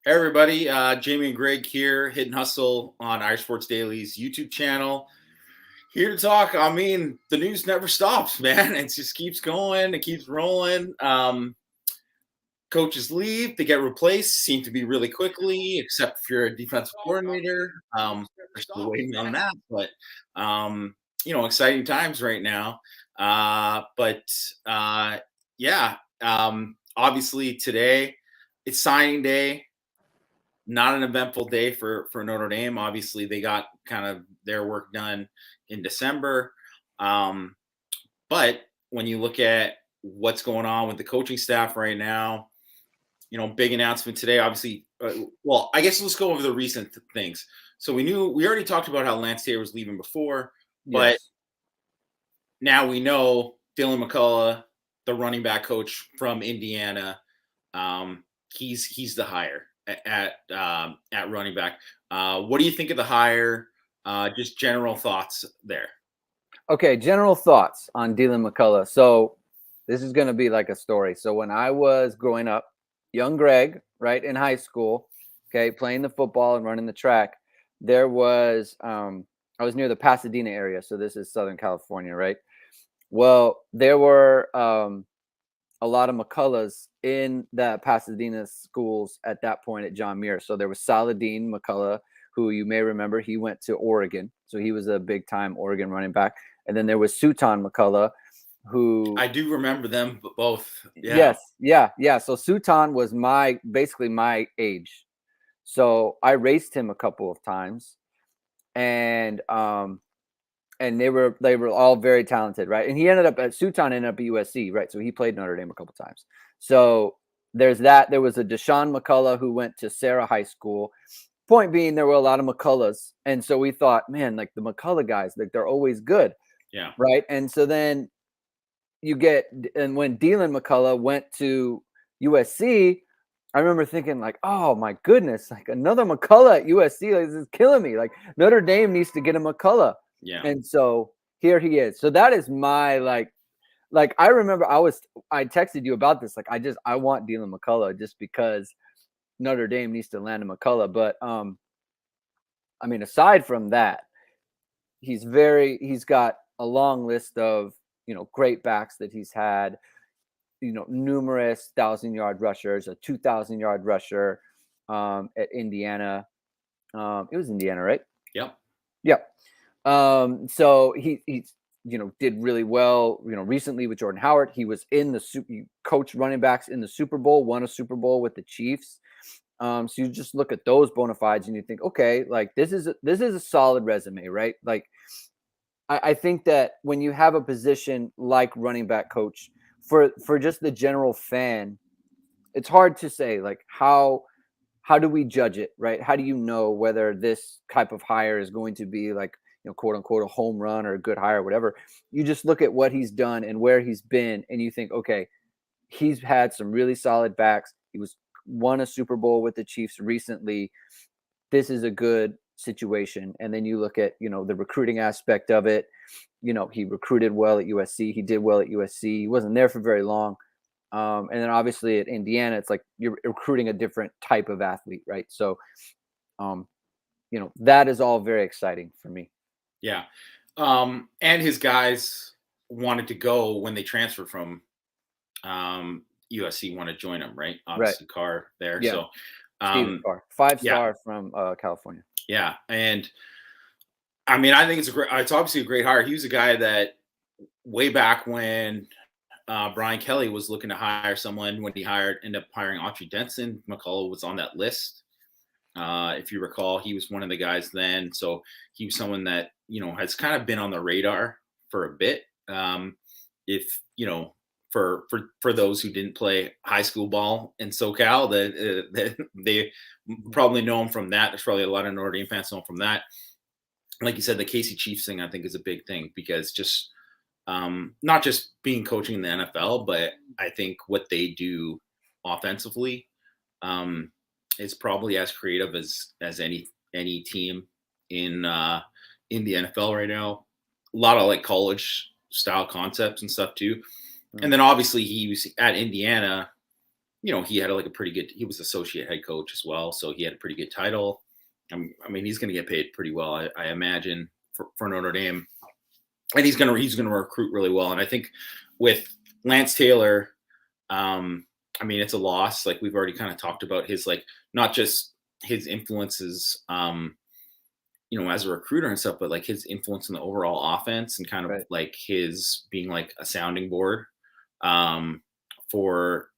Hey everybody, Jamie and Greg here, Hit and Hustle on Irish Sports Daily's YouTube channel. Here to talk. I mean, the news never stops, man. It just keeps going. It keeps rolling. Coaches leave, they get replaced, seem to be really quickly, except if you're a defensive coordinator. We're still waiting on that, but exciting times right now. But yeah, obviously today it's signing day. Not an eventful day for Notre Dame. Obviously, they got kind of their work done in December. But when you look at what's going on with the coaching staff right now, big announcement today. Obviously, well, I guess let's go over the recent things. So we already talked about how Lance Taylor was leaving before, but Yes. now we know Deland McCullough, the running back coach from Indiana, he's the hire at running back. What do you think of the hire? Just general thoughts there. Okay, general thoughts on Deland McCullough. So this is going to be like a story. So when I was growing up, young Greg, right, in high school, okay, playing the football and running the track, there was I was near the Pasadena area. So this is Southern California, right? Well, there were a lot of McCulloughs in the Pasadena schools at that point at John Muir. So there was Saladin McCullough, who you may remember, he went to Oregon. So he was a big time Oregon running back. And then there was Suton McCullough, who I do remember them both. Yeah. Yes. So Suton was basically my age. So I raced him a couple of times. And they were all very talented, right? And he ended up at USC, right? So he played Notre Dame a couple times. So there's that. There was a Deshaun McCullough who went to Sarah High School. Point being, there were a lot of McCulloughs, and so we thought, man, like the McCullough guys, like they're always good, Yeah. right? And so then when Deland McCullough went to USC, I remember thinking like, oh my goodness, like another McCullough at USC, like, this is killing me. Like Notre Dame needs to get a McCullough. Yeah. And so here he is. So that is my like I remember I texted you about this. Like I want Deland McCullough just because Notre Dame needs to land a McCullough. But I mean, aside from that, he's got a long list of great backs that he's had. Numerous 1,000-yard rushers, a 2,000-yard rusher at Indiana. It was Indiana, right? Yep. Yep. So he did really well, recently with Jordan Howard. He was he coached running backs in the Super Bowl, won a Super Bowl with the Chiefs. So you just look at those bona fides and you think, okay, like this is a solid resume, right? Like I think that when you have a position like running back coach for just the general fan, it's hard to say like how do we judge it, right? How do you know whether this type of hire is going to be like, quote unquote, a home run or a good hire, whatever? You just look at what he's done and where he's been, and you think, okay, he's had some really solid backs. He won a Super Bowl with the Chiefs recently. This is a good situation. And then you look at, the recruiting aspect of it. He recruited well at USC. He did well at USC. He wasn't there for very long. And then obviously at Indiana, it's like you're recruiting a different type of athlete, right? So, that is all very exciting for me. Yeah. And his guys wanted to go when they transferred from USC, want to join him, right? Obviously, Right. Carr there. Yeah. So, Stephen Carr, 5-star from California. Yeah. And I mean, I think it's obviously a great hire. He was a guy that way back when Brian Kelly was looking to hire someone, when he ended up hiring Autry Denson, McCullough was on that list. If you recall, he was one of the guys then. So he was someone that, has kind of been on the radar for a bit. If, for those who didn't play high school ball in SoCal, that they probably know him from that. There's probably a lot of Notre Dame fans know him from that. Like you said, the Casey Chiefs thing, I think, is a big thing because just not just being coaching in the NFL, but I think what they do offensively is probably as creative as any team in the NFL right now. A lot of like college style concepts and stuff too. And then obviously he was at Indiana, he had like a pretty good. He was associate head coach as well, so he had a pretty good title. I mean, he's going to get paid pretty well, I imagine, for Notre Dame, and he's going to recruit really well. And I think with Lance Taylor, I mean, it's a loss. Like we've already kind of talked about his not just his influences, as a recruiter and stuff, but like his influence in the overall offense and kind of like his being like a sounding board for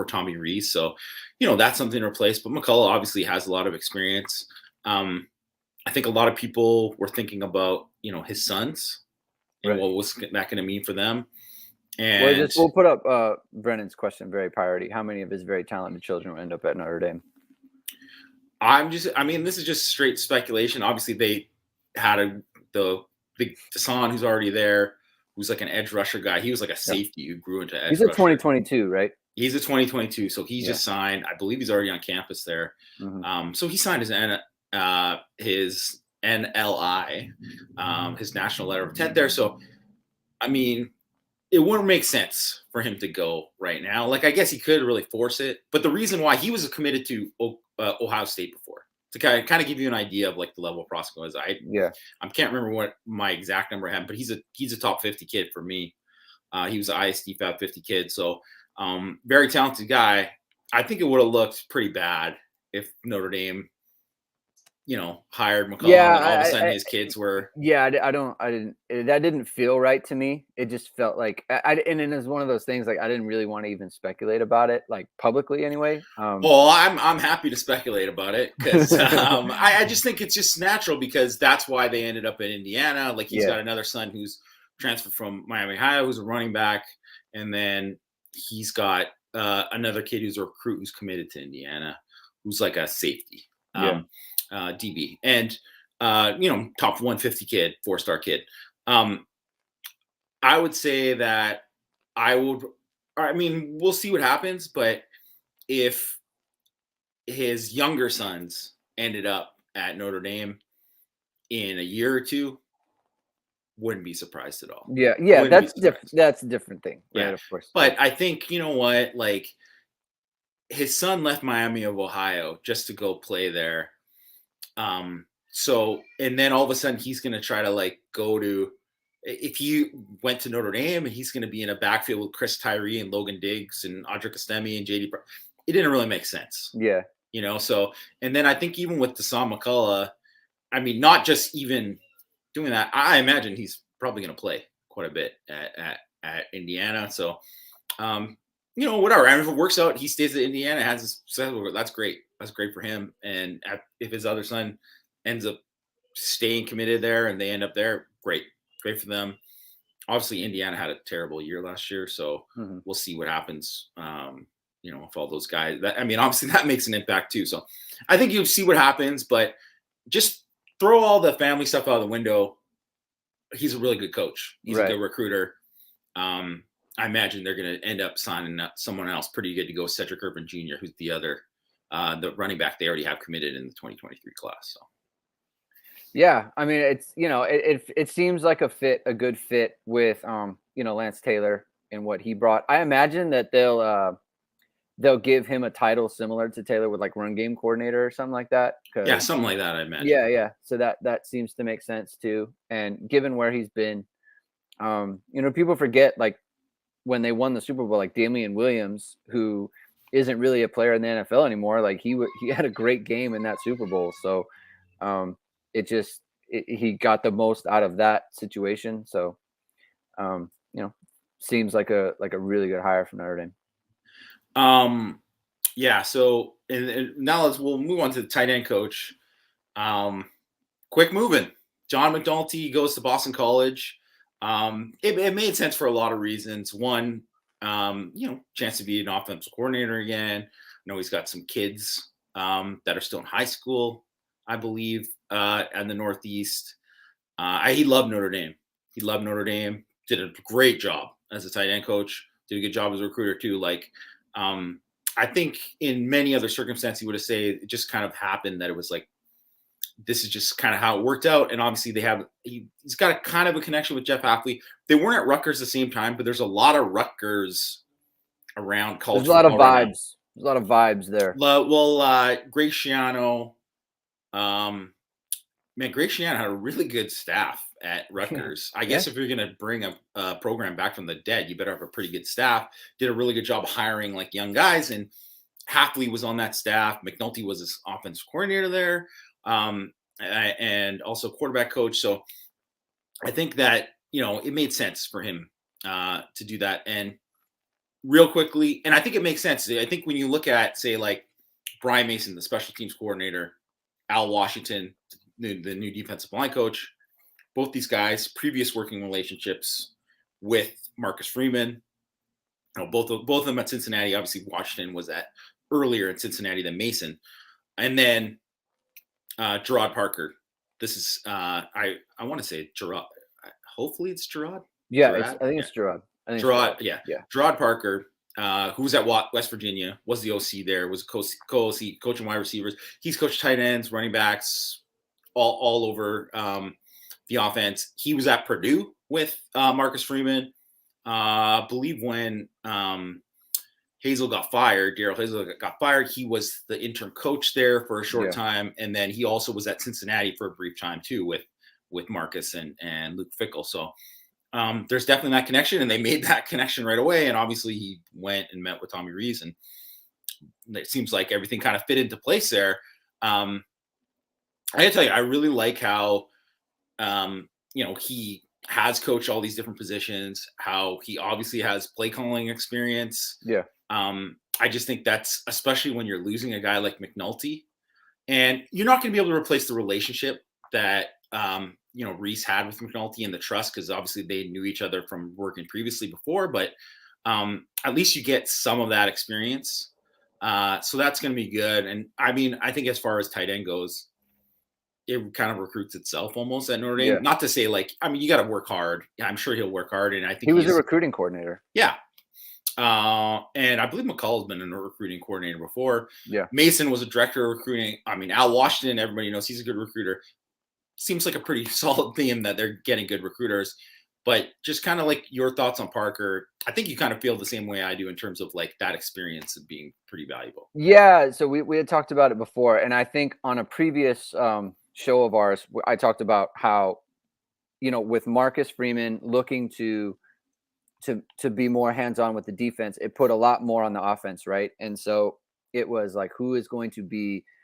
Tommy Rees. So, that's something to replace. But McCullough obviously has a lot of experience. I think a lot of people were thinking about, his sons and what was that going to mean for them. And we'll put up Brennan's question, very priority. How many of his very talented children will end up at Notre Dame? This is just straight speculation. Obviously, they had the son who's already there, who's like an edge rusher guy. He was like a safety who grew into edge. He's a 2022, right? He's a 2022, so he just signed. I believe he's already on campus there. Mm-hmm. So he signed his NLI, his national letter of intent there. So, I mean, it wouldn't make sense for him to go right now. Like, I guess he could really force it, but the reason why he was committed to Ohio State before, to kind of give you an idea of like the level of prospect was. I can't remember what my exact number had, but he's a top 50 kid for me. He was an ISD Fab 50 kid, so very talented guy. I think it would have looked pretty bad if Notre Dame, hired McCullough and all of a sudden his kids were. Yeah, that didn't feel right to me. It just felt like, and it was one of those things, like, I didn't really want to even speculate about it, like publicly anyway. Well, I'm happy to speculate about it because I just think it's just natural because that's why they ended up in Indiana. Like he's got another son who's transferred from Miami High, who's a running back. And then he's got another kid who's a recruit who's committed to Indiana, who's like a safety. DB and top 150 kid, 4-star kid. I would say that we'll see what happens, but if his younger sons ended up at Notre Dame in a year or two, wouldn't be surprised at all. Yeah, that's a different thing. Right? Yeah, of course. But I think like his son left Miami of Ohio just to go play there. So, and then all of a sudden he's going to try to like go to, if he went to Notre Dame and he's going to be in a backfield with Chris Tyree and Logan Diggs and Audric Estime and JD, it didn't really make sense. Yeah. So, and then I think even with Deland McCullough, I mean, not just even doing that, I imagine he's probably going to play quite a bit at Indiana. So, whatever. I mean, if it works out, he stays at Indiana, has his, that's great. That's great for him. And if his other son ends up staying committed there and they end up there, great for them. Obviously, Indiana had a terrible year last year, so we'll see what happens. If all those guys, obviously that makes an impact too. So I think you'll see what happens, but just throw all the family stuff out of the window. He's a really good coach. He's a good recruiter. I imagine they're going to end up signing up someone else pretty good to go, Cedric Irvin Jr., who's the other the running back they already have committed in the 2023 class. So, yeah, I mean, it's it seems like a good fit with Lance Taylor and what he brought. I imagine that they'll give him a title similar to Taylor with like run game coordinator or something like that. Yeah, something like that. I imagine. Yeah. So that seems to make sense too. And given where he's been, people forget like when they won the Super Bowl, like Damian Williams, who isn't really a player in the NFL anymore. Like he had a great game in that Super Bowl. So he got the most out of that situation. So, seems like a really good hire from Notre Dame. Yeah. So and now we'll move on to the tight end coach. Quick moving. John McNulty goes to Boston College. It made sense for a lot of reasons. One, chance to be an offensive coordinator again. He's got some kids that are still in high school, I believe, in the Northeast. He loved Notre Dame. He loved Notre Dame. Did a great job as a tight end coach. Did a good job as a recruiter too. Like, I think in many other circumstances, he would have said it just kind of happened that it was like, this is just kind of how it worked out. And obviously he's got a kind of a connection with Jeff Hafley. They weren't at Rutgers at the same time, but there's a lot of Rutgers around college. There's a lot of vibes. There's a lot of vibes there. Well, Graciano, um, man, Graciano had a really good staff at Yeah. Rutgers. I Yeah. guess if you're going to bring a program back from the dead, you better have a pretty good staff. Did a really good job hiring like young guys, and Hafley was on that staff. McNulty was his offensive coordinator there, and also quarterback coach. So I think that it made sense for him to do that. And real quickly, and I think it makes sense. I think when you look at, say, like Brian Mason, the special teams coordinator, Al Washington, the new defensive line coach, both these guys, previous working relationships with Marcus Freeman. Both of them at Cincinnati. Obviously, Washington was at earlier in Cincinnati than Mason, and then Gerad Parker. This is I want to say Gerard. Hopefully, it's Gerard. Yeah, Gerard. I think it's Gerard. I think Gerard. it's Yeah. Yeah. Gerad Parker, who was at West Virginia, was the OC there. Was co-OC, coaching wide receivers. He's coached tight ends, running backs, all over the offense. He was at Purdue with Marcus Freeman. I believe when Hazel got fired, Daryl Hazel got fired, he was the interim coach there for a short time, and then he also was at Cincinnati for a brief time too with Marcus and Luke Fickell. So there's definitely that connection, and they made that connection right away. And obviously, he went and met with Tommy Rees, and it seems like everything kind of fit into place there. I gotta tell you, I really like how he has coached all these different positions, how he obviously has play calling experience. Yeah. I just think that's, especially when you're losing a guy like McNulty, and you're not going to be able to replace the relationship that Rees had with McNulty and the trust, because obviously they knew each other from working previously before, but at least you get some of that experience. So that's going to be good. And I mean, I think as far as tight end goes, it kind of recruits itself almost at Notre Dame. Yeah. Not to say you got to work hard. Yeah, I'm sure he'll work hard. And I think he was a recruiting coordinator. Yeah. And I believe McCullough's been a recruiting coordinator before. Yeah. Mason was a director of recruiting. I mean, Al Washington, everybody knows he's a good recruiter. Seems like a pretty solid theme that they're getting good recruiters. But just kind of like your thoughts on Parker, I think you kind of feel the same way I do in terms of like that experience of being pretty valuable. Yeah. So we had talked about it before. And I think on a previous show of ours, I talked about how, with Marcus Freeman looking to be more hands-on with the defense, it put a lot more on the offense, right? And so it was like,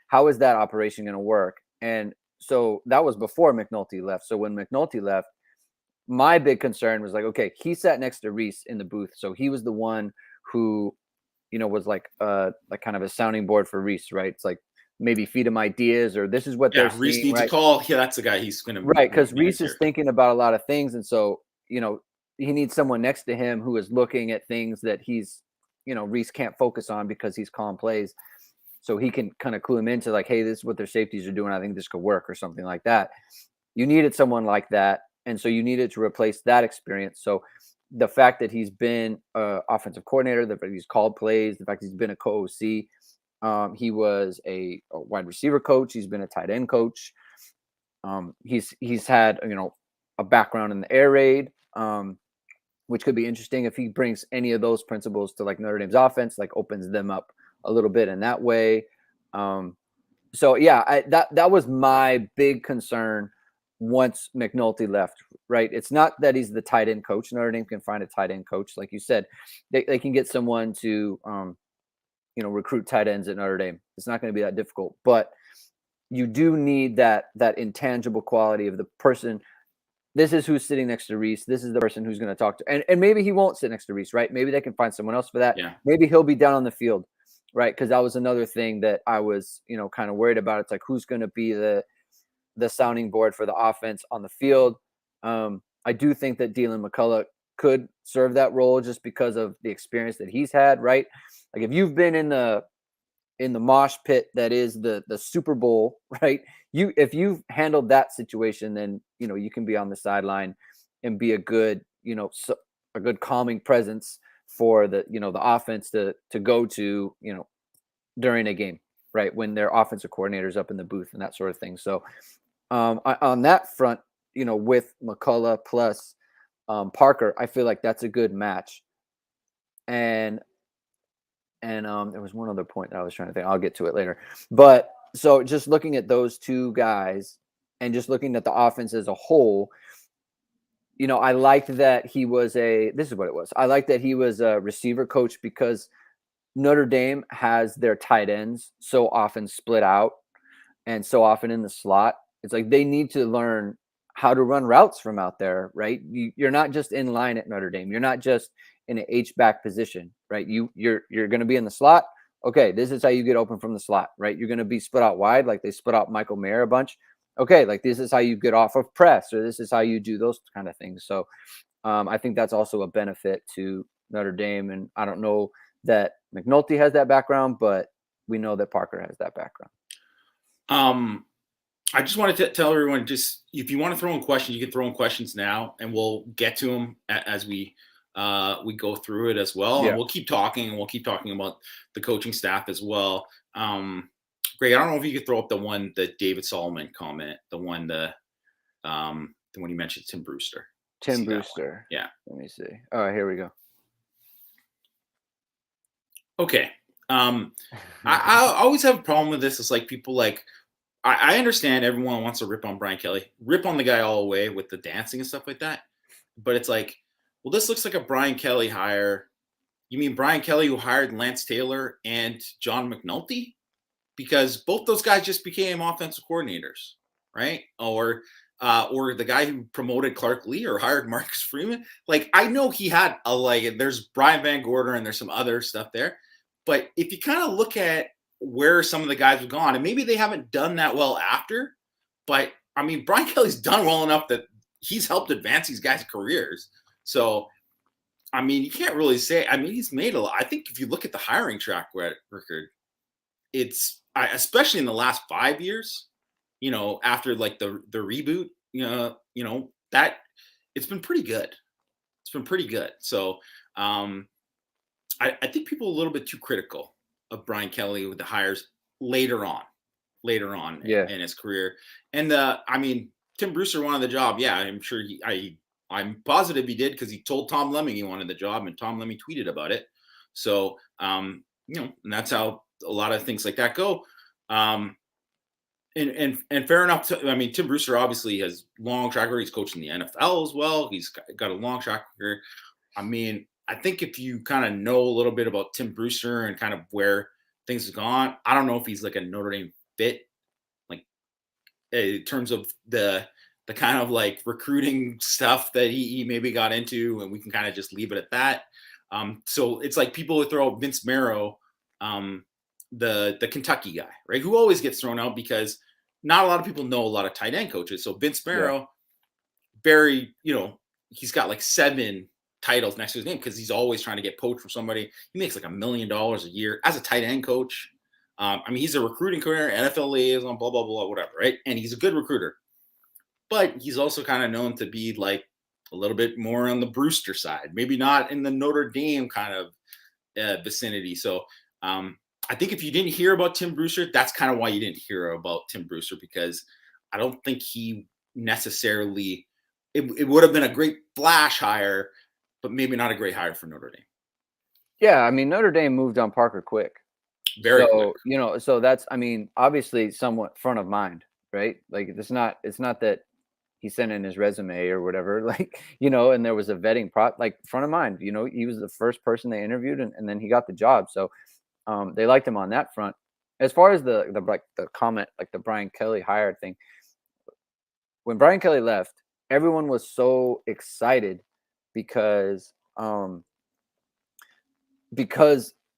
how is that operation going to work? And so that was before McNulty left. So when McNulty left, my big concern was like, okay, he sat next to Rees in the booth. So he was the one who, was like kind of a sounding board for Rees, right? It's like, maybe feed him ideas, or this is what they're Rees seeing, needs right? a call. Yeah, that's the guy he's going to. Right, because Rees is thinking about a lot of things. And so, he needs someone next to him who is looking at things that he's, Rees can't focus on because he's calling plays. So he can kind of clue him into like, hey, this is what their safeties are doing. I think this could work, or something like that. You needed someone like that. And so you needed to replace that experience. So the fact that he's been an offensive coordinator, the fact he's called plays, the fact he's been a co-OC, he was a wide receiver coach. He's been a tight end coach. He's had, a background in the air raid, which could be interesting if he brings any of those principles to like Notre Dame's offense, like opens them up a little bit in that way. So yeah, that was my big concern once McNulty left, right? It's not that he's the tight end coach. Notre Dame can find a tight end coach. Like you said, they can get someone to, recruit tight ends at Notre Dame. It's not going to be that difficult, but you do need that intangible quality of the person. This is who's sitting next to Rees. This is the person who's going to talk to, and maybe he won't sit next to Rees, right? Maybe they can find someone else for that. Yeah. Maybe he'll be down on the field, right? Because that was another thing that I was, kind of worried about. It's like, who's going to be the sounding board for the offense on the field? I do think that Deland McCullough could serve that role just because of the experience that he's had, right? Like if you've been in the mosh pit that is the Super Bowl, right? If you've handled that situation, then you can be on the sideline and be a good, a good calming presence for the the offense to go to, during a game, right? When their offensive coordinator's up in the booth and that sort of thing. So on that front, with McCullough plus Parker, I feel like that's a good match. And And there was one other point that I was trying to think. I'll get to it later. But so just looking at those two guys and just looking at the offense as a whole, I liked that he was this is what it was. I liked that he was a receiver coach because Notre Dame has their tight ends so often split out and so often in the slot. It's like they need to learn how to run routes from out there, right? You're not just in line at Notre Dame. You're not just in an H-back position, right? You're going to be in the slot. Okay, this is how you get open from the slot, right? You're going to be split out wide, like they split out Michael Mayer a bunch. Okay, like this is how you get off of press, or this is how you do those kind of things. So I think that's also a benefit to Notre Dame. And I don't know that McNulty has that background, but we know that Parker has that background. I just wanted to tell everyone, just if you want to throw in questions, you can throw in questions now, and we'll get to them as we go through it as well. Yeah. And we'll keep talking, and we'll keep talking about the coaching staff as well. Greg, I don't know if you could throw up the David Solomon comment, the one you mentioned, Tim Brewster. Tim Brewster. Yeah. Let me see. All right, here we go. Okay. I always have a problem with this. It's like people like, I understand everyone wants to rip on Brian Kelly, rip on the guy all the way with the dancing and stuff like that. But it's like, well, this looks like a Brian Kelly hire. You mean Brian Kelly who hired Lance Taylor and John McNulty? Because both those guys just became offensive coordinators, right? Or the guy who promoted Clark Lee or hired Marcus Freeman. Like, I know he had there's Brian Van Gorder and there's some other stuff there. But if you kind of look at where some of the guys have gone, and maybe they haven't done that well after, but I mean, Brian Kelly's done well enough that he's helped advance these guys' careers. So, I mean, you can't really say, I mean, he's made a lot. I think if you look at the hiring track record, especially in the last 5 years, after like the reboot, that it's been pretty good. It's been pretty good. So, I think people are a little bit too critical of Brian Kelly with the hires later on in his career. And I mean, Tim Brewster wanted the job. Yeah, I'm sure I'm positive he did, because he told Tom Lemming he wanted the job, and Tom Lemming tweeted about it. So, and that's how a lot of things like that go. And fair enough. I mean, Tim Brewster obviously has long track record. He's coached in the NFL as well. He's got a long track record. I mean, I think if you kind of know a little bit about Tim Brewster and kind of where things have gone, I don't know if he's like a Notre Dame fit, like in terms of the kind of like recruiting stuff that he maybe got into, and we can kind of just leave it at that. So it's like people would throw out Vince Marrow, the Kentucky guy, right, who always gets thrown out because not a lot of people know a lot of tight end coaches. So Vince Marrow, he's got like 7 titles next to his name because he's always trying to get poached from somebody. He makes like $1 million a year as a tight end coach. I mean, he's a recruiting coordinator, NFL liaison, blah, blah, blah, whatever, right? And he's a good recruiter. But he's also kind of known to be like a little bit more on the Brewster side, maybe not in the Notre Dame kind of vicinity. So I think if you didn't hear about Tim Brewster, that's kind of why you didn't hear about Tim Brewster, because I don't think he necessarily it would have been a great flash hire, but maybe not a great hire for Notre Dame. Yeah, I mean, Notre Dame moved on Parker quick. Very quick. So that's, I mean, obviously somewhat front of mind, right? Like it's not that he sent in his resume or whatever, like, and there was a vetting like front of mind, he was the first person they interviewed, and then he got the job. So they liked him on that front. As far as the comment, like the Brian Kelly hired thing, when Brian Kelly left, everyone was so excited because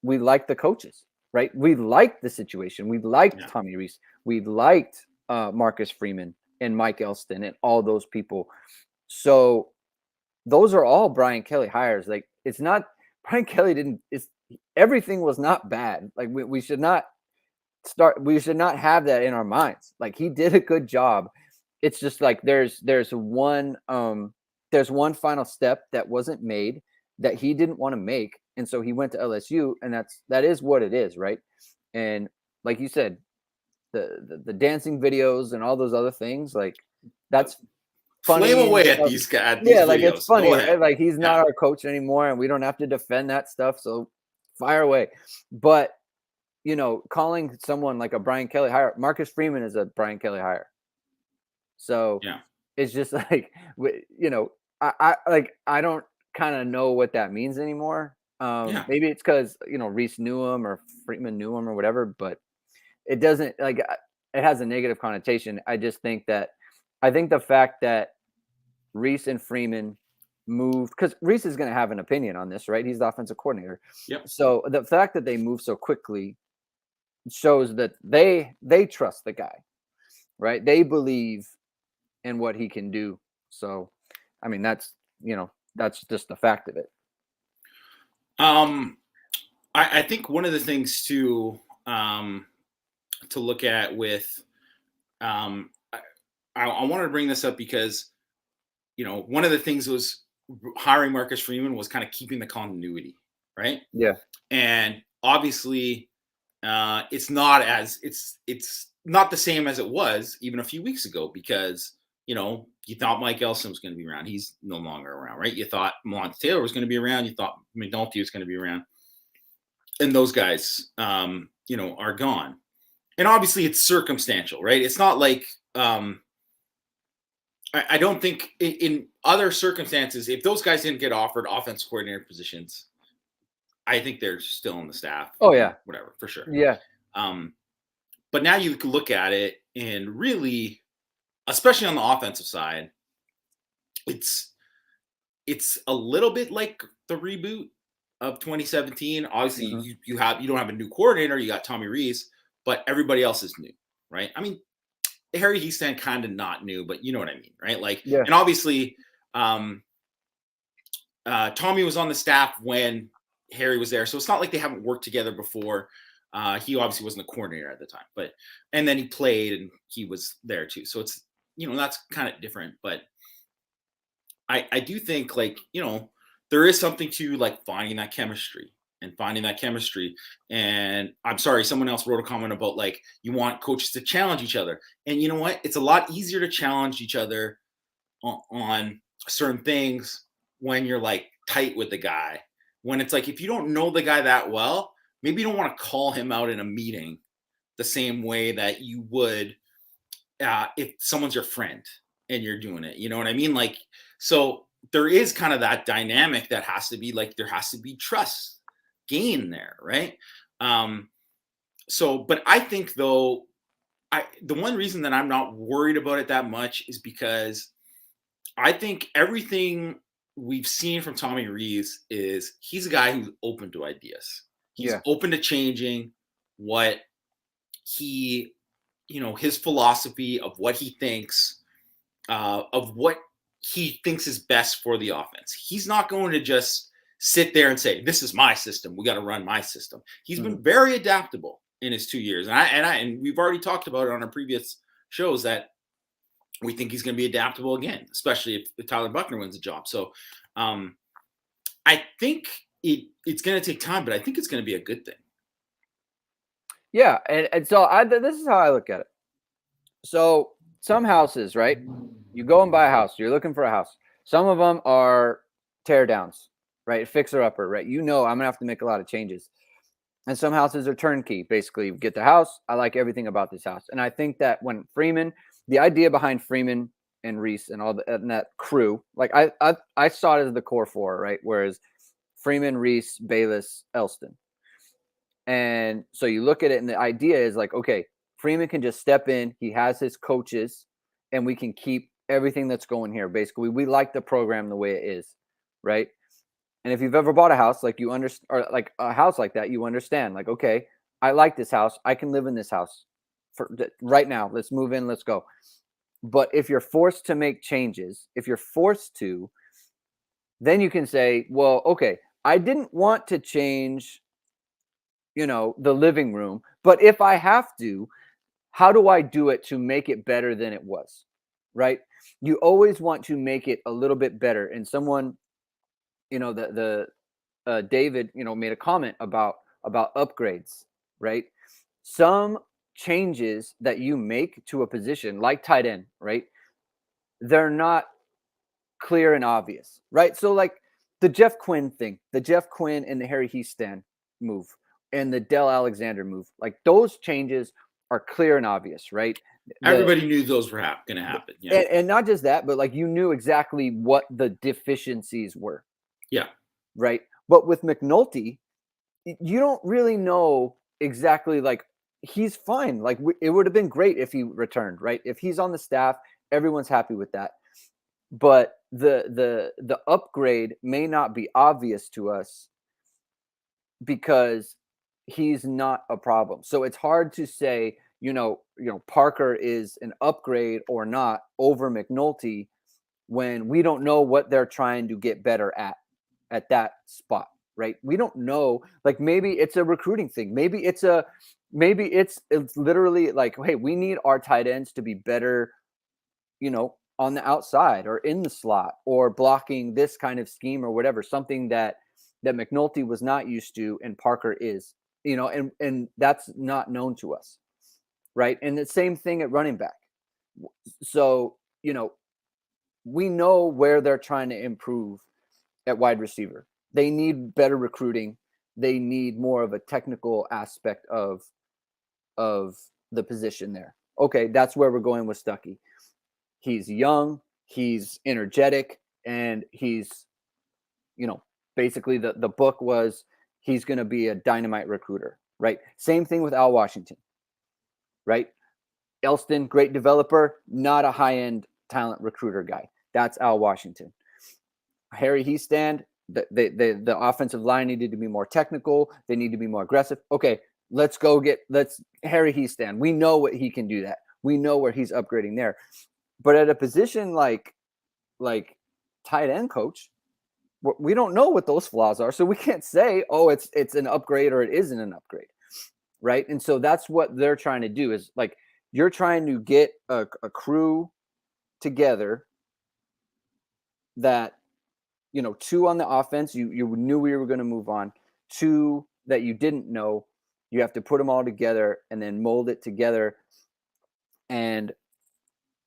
we liked the coaches, right? We liked the situation. We liked Tommy Rees. We liked Marcus Freeman and Mike Elston and all those people. So those are all Brian Kelly hires. Like, it's not Brian Kelly everything was not bad. Like we should not have that in our minds. Like, he did a good job. It's just like there's one final step that wasn't made that he didn't want to make, and so he went to LSU, and that is what it is, right? And like you said, the dancing videos and all those other things, like, that's funny. Flame away at these guys. Like, it's funny, right? Like, he's not our coach anymore, and we don't have to defend that stuff. So Fire away. But, calling someone like a Brian Kelly hire, Marcus Freeman is a Brian Kelly hire. So Yeah. it's just like, I don't kind of know what that means anymore. Yeah. Maybe it's because, Rees knew him or Freeman knew him or whatever, but it doesn't it has a negative connotation. I think the fact that Rees and Freeman moved, because Rees is going to have an opinion on this, right? He's the offensive coordinator. Yep. So the fact that they moved so quickly shows that they trust the guy, right? They believe in what he can do. So, I mean, that's just the fact of it. I think one of the things to look at with, I wanted to bring this up because, one of the things was hiring Marcus Freeman was kind of keeping the continuity, right? Yeah. And obviously, it's not the same as it was even a few weeks ago because, you thought Mike Elston was going to be around. He's no longer around, right? You thought Monty Taylor was going to be around. You thought McNulty was going to be around. And those guys, are gone. And obviously it's circumstantial, right? It's not like, I don't think in other circumstances, if those guys didn't get offered offensive coordinator positions, I think they're still on the staff. Oh yeah. Whatever, for sure. Yeah. But now you can look at it and really, especially on the offensive side, it's a little bit like the reboot of 2017. Obviously, Mhm. you don't have a new coordinator. You got Tommy Rees, but everybody else is new, right? I mean, Harry Hiestand kind of not new, but you know what I mean, right? Like, Yeah. and obviously, Tommy was on the staff when Harry was there, so it's not like they haven't worked together before. He obviously wasn't a coordinator at the time, and then he played and he was there too. So it's, that's kind of different, but I do think there is something to like finding that chemistry. And I'm sorry, someone else wrote a comment about like you want coaches to challenge each other. And you know what? It's a lot easier to challenge each other on certain things when you're like tight with the guy. When it's like if you don't know the guy that well, maybe you don't want to call him out in a meeting the same way that you would if someone's your friend and you're doing it. You know what I mean? Like, so there is kind of that dynamic that has to be like, there has to be trust gain there, right? But I think though, the one reason that I'm not worried about it that much is because I think everything we've seen from Tommy Rees is he's a guy who's open to ideas. He's open to changing what he, his philosophy of what he thinks, of what he thinks is best for the offense. He's not going to just sit there and say, "This is my system. We got to run my system." He's been very adaptable in his 2 years, and we've already talked about it on our previous shows that we think he's going to be adaptable again, especially if Tyler Buckner wins the job. So, I think it's going to take time, but I think it's going to be a good thing. Yeah, and so this is how I look at it. So some houses, right? You go and buy a house. You're looking for a house. Some of them are tear downs, right? Fixer upper, right? I'm gonna have to make a lot of changes. And some houses are turnkey. Basically, you get the house. I like everything about this house, and I think that when Freeman, the idea behind Freeman and Rees and and that crew, like I saw it as the core four, right? Whereas Freeman, Rees, Bayless, Elston. And so you look at it, and the idea is like, okay, Freeman can just step in. He has his coaches, and we can keep everything that's going here. Basically, we like the program the way it is, right? And if you've ever bought a house, like you understand, or like a house like that, you understand, like, okay, I like this house. I can live in this house for right now. Let's move in. Let's go. But if you're forced to make changes, if you're forced to, then you can say, well, okay, I didn't want to change the living room, but if I have to, how do I do it to make it better than it was? Right? You always want to make it a little bit better. And someone, David, made a comment about upgrades, right? Some changes that you make to a position like tight end, right? They're not clear and obvious, right? So like the Jeff Quinn thing, the Jeff Quinn and the Harry Hiestand move and the Dell Alexander move. Like those changes are clear and obvious, right? Everybody knew those were going to happen. Yeah. And not just that, but like you knew exactly what the deficiencies were. Yeah. Right. But with McNulty, you don't really know exactly, like, he's fine. Like it would have been great if he returned, right? If he's on the staff, everyone's happy with that. But the upgrade may not be obvious to us because he's not a problem. So it's hard to say, Parker is an upgrade or not over McNulty when we don't know what they're trying to get better at that spot, right? We don't know. Like maybe it's a recruiting thing. Maybe it's literally like, hey, we need our tight ends to be better, on the outside or in the slot or blocking this kind of scheme or whatever, something that McNulty was not used to and Parker is, and that's not known to us. Right. And the same thing at running back. So, we know where they're trying to improve at wide receiver. They need better recruiting. They need more of a technical aspect of the position there. Okay, that's where we're going with Stuckey. He's young, he's energetic, and he's, basically the book was he's going to be a dynamite recruiter, right? Same thing with Al Washington, right? Elston, great developer, not a high-end talent recruiter guy. That's Al Washington. Harry Heastand, the offensive line needed to be more technical. They need to be more aggressive. Okay, let's Harry Heastand. We know what he can do that. We know where he's upgrading there. But at a position like tight end coach, we don't know what those flaws are. So we can't say, oh, it's an upgrade or it isn't an upgrade. Right. And so that's what they're trying to do is like, you're trying to get a crew together that, two on the offense, you knew we were going to move on, two that you didn't know. You have to put them all together and then mold it together. And,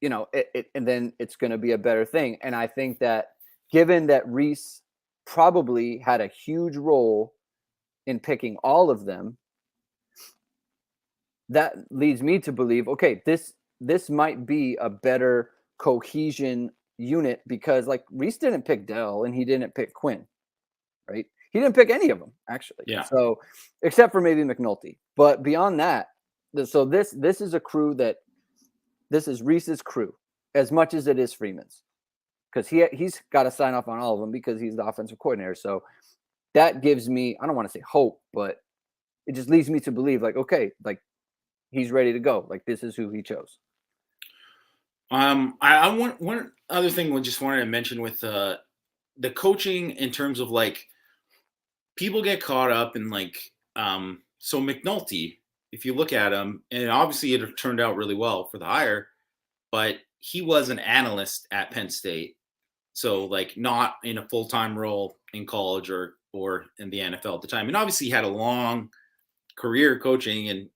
and then it's going to be a better thing. And I think that given that Rees probably had a huge role in picking all of them, that leads me to believe, okay, this might be a better cohesion unit because like Rees didn't pick Dell and he didn't pick Quinn, right? He didn't pick any of them actually. Yeah. So except for maybe McNulty, but beyond that, so this is a crew this is Rees's crew as much as it is Freeman's because he's got to sign off on all of them because he's the offensive coordinator. So that gives me, I don't want to say hope, but it just leads me to believe like, okay, like he's ready to go. Like this is who he chose. I want one other thing. I just wanted to mention with the coaching in terms of like people get caught up in like so McNulty, if you look at him, and obviously it turned out really well for the hire, but he was an analyst at Penn State, so like not in a full-time role in college or in the NFL at the time, and obviously he had a long career coaching and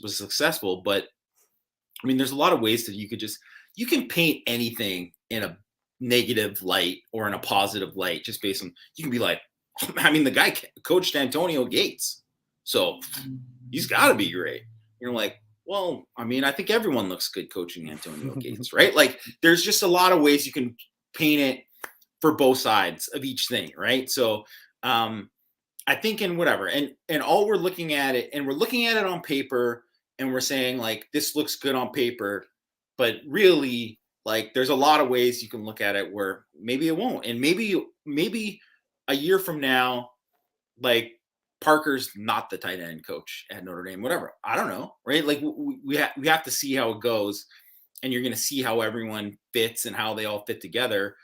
was successful, but I mean, there's a lot of ways that you can paint anything in a negative light or in a positive light just based on, you can be like, I mean, the guy coached Antonio Gates, so he's got to be great. You're like, well, I mean, I think everyone looks good coaching Antonio Gates, right? Like, there's just a lot of ways you can paint it for both sides of each thing, right? So, I think in whatever, and all we're looking at it, and we're looking at it on paper, and we're saying like this looks good on paper, but really, like, there's a lot of ways you can look at it where maybe it won't, and maybe a year from now, like Parker's not the tight end coach at Notre Dame, whatever. I don't know, right? Like we have to see how it goes, and you're going to see how everyone fits and how they all fit together,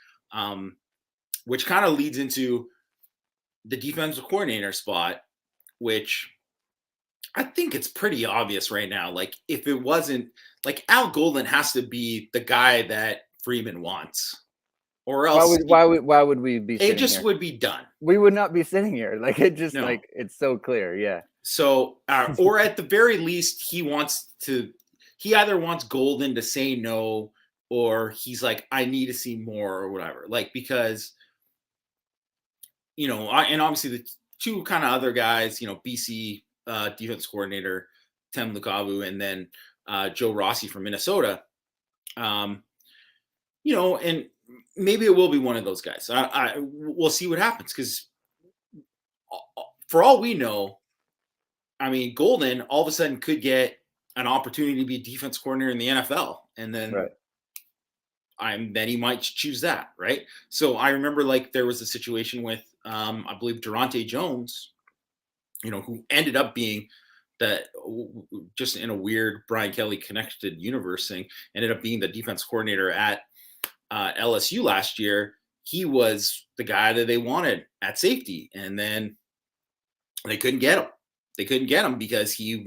which kind of leads into the defensive coordinator spot, which I think it's pretty obvious right now. Like if it wasn't, like Al Golden has to be the guy that Freeman wants, or else why would we be? It just here? Would be done. We would not be sitting here. Like it just like it's so clear. Yeah. So or at the very least, he either wants Golden to say no, or he's like, I need to see more or whatever. Like because. And obviously the two kind of other guys, BC defense coordinator Tem Lukavu, and then Joe Rossi from Minnesota. And maybe it will be one of those guys. We'll see what happens, because for all we know, I mean, Golden all of a sudden could get an opportunity to be a defense coordinator in the NFL, and then then he might choose that, right? So I remember, like, there was a situation with I believe Durante Jones, who ended up being just in a weird Brian Kelly connected universe thing, ended up being the defense coordinator at LSU last year. He was the guy that they wanted at safety, and then they couldn't get him. They couldn't get him because he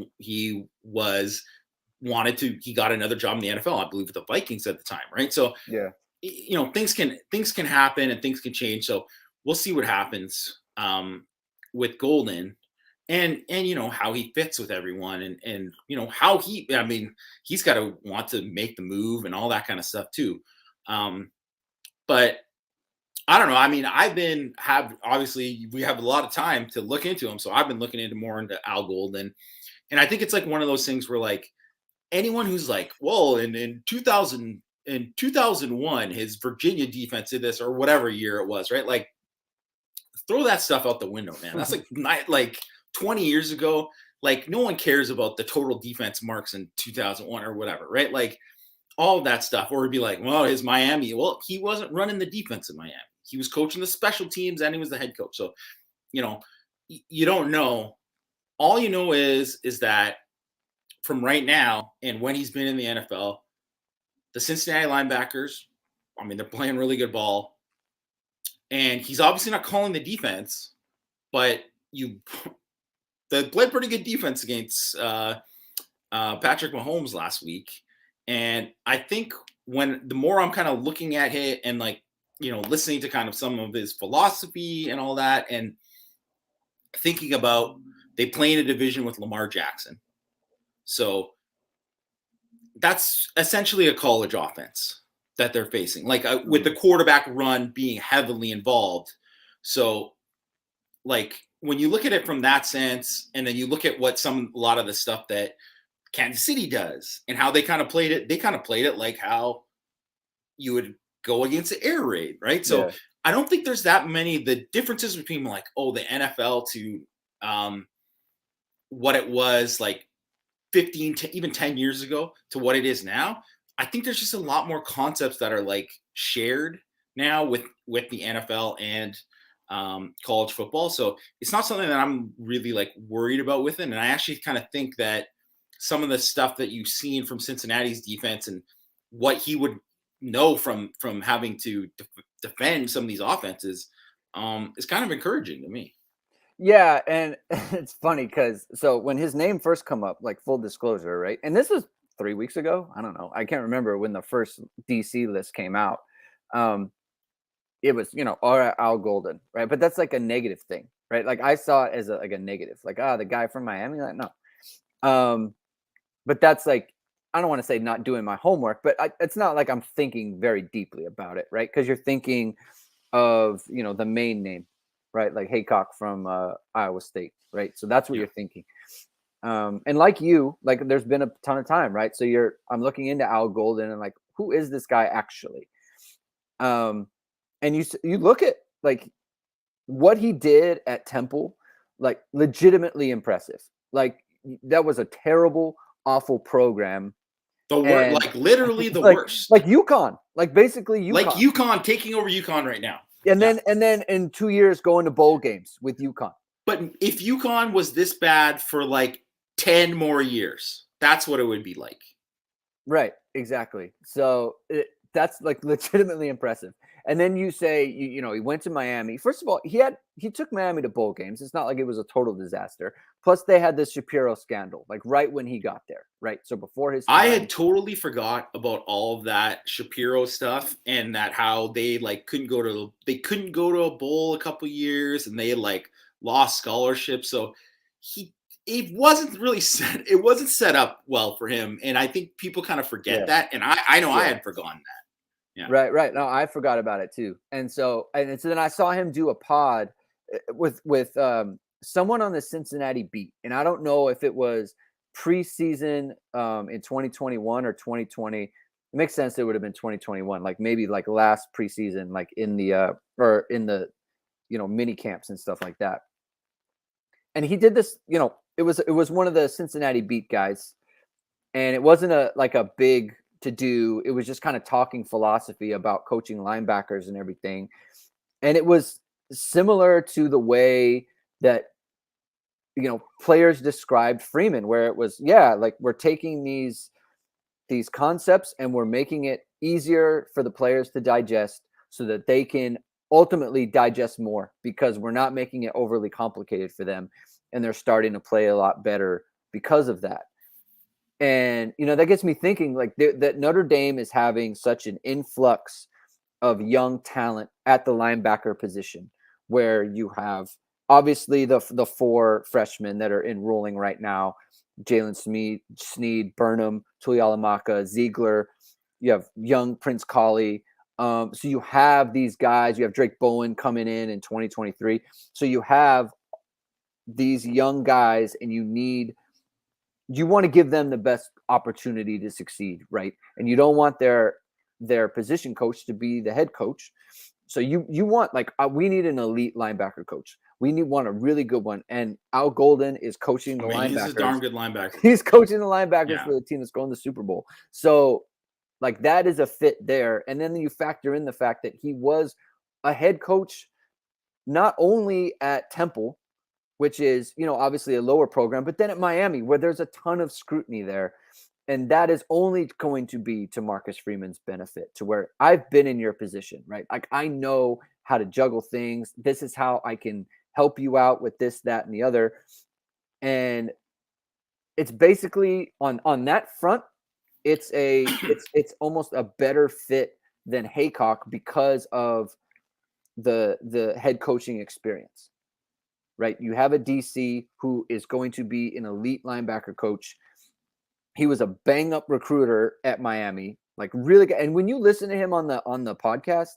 got another job in the NFL, I believe, with the Vikings at the time, right? So things can happen and things can change. So we'll see what happens with Golden, and how he fits with everyone, and how he's got to want to make the move and all that kind of stuff too. But I don't know. I mean, obviously we have a lot of time to look into him, so I've been looking into Al Golden, and I think it's like one of those things where, like, anyone who's like, well, in 2001, his Virginia defense did this, or whatever year it was, right? Like, throw that stuff out the window, man. That's like 20 years ago. Like, no one cares about the total defense marks in 2001 or whatever, right? Like, all of that stuff. Or it'd be like, well, his Miami. Well, he wasn't running the defense in Miami. He was coaching the special teams, and he was the head coach. So, you don't know. All you know is that from right now and when he's been in the NFL, the Cincinnati linebackers, I mean, they're playing really good ball. And he's obviously not calling the defense, but they played pretty good defense against Patrick Mahomes last week. And I think the more I'm kind of looking at it and, like, listening to kind of some of his philosophy and all that, and thinking about, they play in a division with Lamar Jackson. So that's essentially a college offense that they're facing, like with the quarterback run being heavily involved. So, like, when you look at it from that sense, and then you look at what a lot of the stuff that Kansas City does and how they kind of played it like how you would go against the air raid, right? So I don't think there's that many the differences between, like, the NFL to what it was like 15 to even 10 years ago to what it is now. I think there's just a lot more concepts that are, like, shared now with the NFL and college football. So it's not something that I'm really, like, worried about with it. And I actually kind of think that some of the stuff that you've seen from Cincinnati's defense and what he would know from having to defend some of these offenses is kind of encouraging to me. Yeah, and it's funny because when his name first come up, like, full disclosure, right? And this was 3 weeks ago. I don't know. I can't remember when the first DC list came out. It was, Al Golden, right? But that's like a negative thing, right? Like, I saw it as a negative, like, the guy from Miami. Like, no. But that's, like, I don't want to say not doing my homework, but it's not like I'm thinking very deeply about it, right? Because you're thinking of, the main name, right? Like Haycock from Iowa State, right? So that's what you're thinking. And like you, like, there's been a ton of time, right? So I'm looking into Al Golden and, like, who is this guy actually? And you look at, like, what he did at Temple, like, legitimately impressive. Like, that was a terrible, awful program. The worst, like, literally the worst. Like UConn, like, basically UConn. Like UConn taking over UConn right now. And then in 2 years going to bowl games with UConn. But if UConn was this bad for, like, 10 more years, that's what it would be like. Right, exactly. So that's, like, legitimately impressive. And then you say, he went to Miami. First of all, he took Miami to bowl games. It's not like it was a total disaster. Plus, they had this Shapiro scandal, like, right when he got there, right? So before his time, I had totally forgot about all of that Shapiro stuff, and that how they, like, couldn't go to a bowl a couple years, and they, like, lost scholarships. So it wasn't set up well for him, and I think people kind of forget that. And I know I had forgotten that. Yeah. Right. No, I forgot about it too. And so then I saw him do a pod with someone on the Cincinnati beat, and I don't know if it was preseason in 2021 or 2020. It makes sense. It would have been 2021, like maybe like last preseason, like in the or in the mini camps and stuff like that. And he did this, it was one of the Cincinnati beat guys, and it wasn't a big to do. It was just kind of talking philosophy about coaching linebackers and everything. And it was similar to the way that players described Freeman, where it was, like we're taking these concepts and we're making it easier for the players to digest so that they can ultimately digest more, because we're not making it overly complicated for them, and they're starting to play a lot better because of that. And that gets me thinking, like that Notre Dame is having such an influx of young talent at the linebacker position, where you have obviously the 4 freshmen that are enrolling right now: Jalen Sneed, Burnham, Tuialamaka, Ziegler. You have young Prince Colley. So you have these guys. You have Drake Bowen coming in 2023. So you have these young guys, and you want to give them the best opportunity to succeed, right? And you don't want their position coach to be the head coach. So you want, like, we need an elite linebacker coach. We want a really good one. And Al Golden is coaching the linebackers. He's a darn good linebacker. He's coaching the linebackers for the team that's going to the Super Bowl. So, like, that is a fit there. And then you factor in the fact that he was a head coach not only at Temple, which is, obviously a lower program, but then at Miami, where there's a ton of scrutiny there. And that is only going to be to Marcus Freeman's benefit, to where I've been in your position, right? Like, I know how to juggle things. This is how I can help you out with this, that, and the other. And it's basically on that front, it's almost a better fit than Haycock because of the head coaching experience, right? You have a DC who is going to be an elite linebacker coach. He was a bang up recruiter at Miami, like really good. And when you listen to him on the podcast,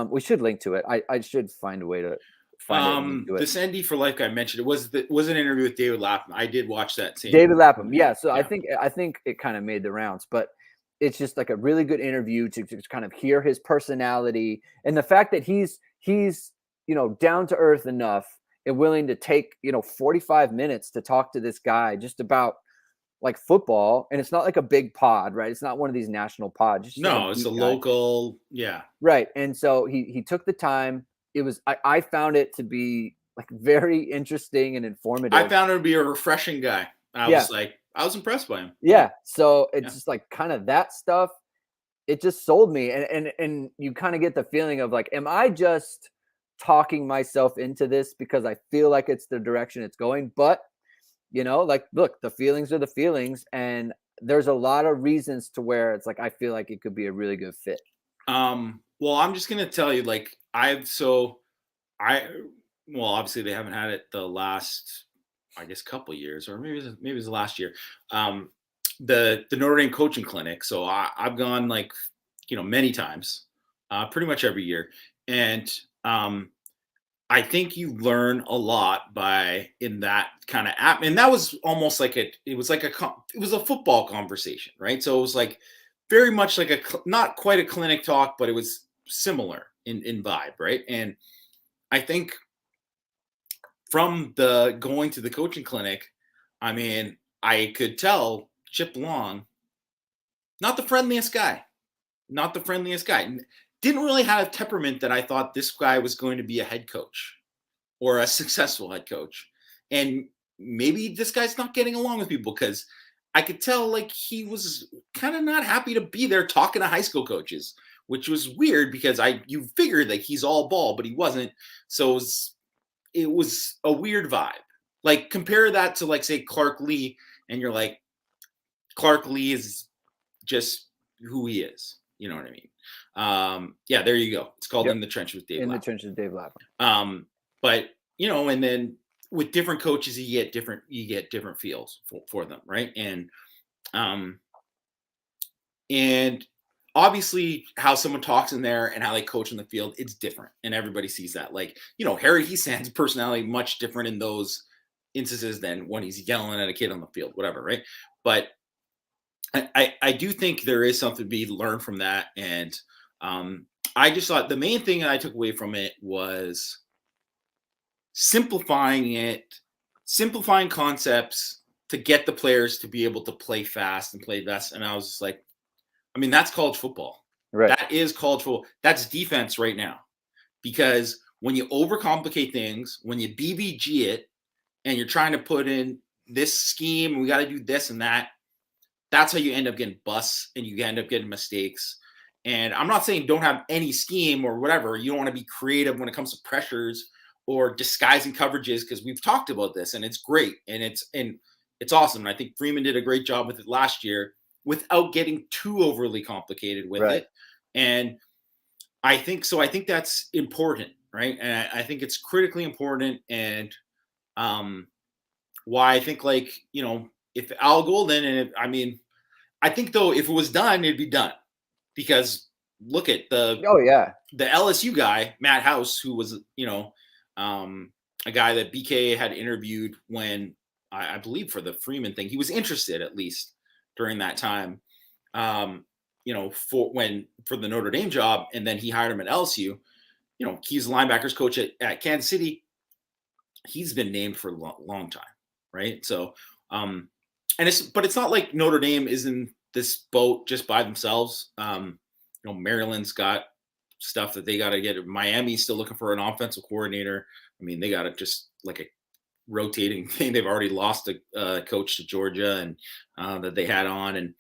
we should link to it. I should find a way to find it. This ND for Life guy mentioned it was an interview with David Lapham. I did watch that same. David Lapham, yeah. So yeah. I think it kind of made the rounds, but it's just like a really good interview to kind of hear his personality, and the fact that he's down to earth enough and willing to take 45 minutes to talk to this guy just about like football. And it's not like a big pod, right? It's not one of these national pods. No, it's a local. Yeah. Right. And so he took the time. It was, I found it to be like very interesting and informative. I found it to be a refreshing guy. I was impressed by him. Yeah. So it's just like kind of that stuff. It just sold me. And you kind of get the feeling of like, am I just talking myself into this because I feel like it's the direction it's going? But like, look, the feelings are the feelings, and there's a lot of reasons to where it's like I feel like it could be a really good fit. Well, I'm just gonna tell you, like, obviously they haven't had it the last, I guess, couple years, or maybe it was the last year. The Notre Dame coaching clinic. So I've gone like many times, pretty much every year, and I think you learn a lot in that kind of app. And that was almost like it was a football conversation, right? So it was like very much like not quite a clinic talk, but it was similar in vibe, right? And I think from the going to the coaching clinic, I mean, I could tell Chip Long, not the friendliest guy. Didn't really have a temperament that I thought this guy was going to be a head coach or a successful head coach. And maybe this guy's not getting along with people, because I could tell like he was kind of not happy to be there talking to high school coaches, which was weird because you figured like he's all ball, but he wasn't. So it was a weird vibe. Like compare that to like say Clark Lee, and you're like, Clark Lee is just who he is. You know what I mean? Yeah, there you go. It's called In the Trench with Dave Lapham. In the Trench with Dave Lapham. But and then with different coaches, you get different feels for them, right? And obviously how someone talks in there and how they coach in the field, it's different. And everybody sees that. Like, Harry Heasand's personality much different in those instances than when he's yelling at a kid on the field, whatever, right? But I do think there is something to be learned from that. And I just thought the main thing that I took away from it was simplifying concepts to get the players to be able to play fast and play best. And I was just like, I mean, that's college football. Right. That is college football. That's defense right now. Because when you overcomplicate things, when you BBG it, and you're trying to put in this scheme, and we got to do this and that, that's how you end up getting busts and you end up getting mistakes. And I'm not saying don't have any scheme or whatever. You don't want to be creative when it comes to pressures or disguising coverages, because we've talked about this and it's great and it's awesome. And I think Freeman did a great job with it last year without getting too overly complicated with it. And I think that's important, right? And I think it's critically important. And why I think, like, if Al Golden, I think though, if it was done, it'd be done, because look at the LSU guy, Matt House, who was, a guy that BK had interviewed when I believe for the Freeman thing. He was interested, at least during that time, for the Notre Dame job. And then he hired him at LSU. He's a linebackers coach at Kansas City. He's been named for a long time. Right. So, but it's not like Notre Dame is in this boat just by themselves. Maryland's got stuff that they got to get. Miami's still looking for an offensive coordinator. I mean, they got to just like a rotating thing. They've already lost a coach to Georgia and that they had on, and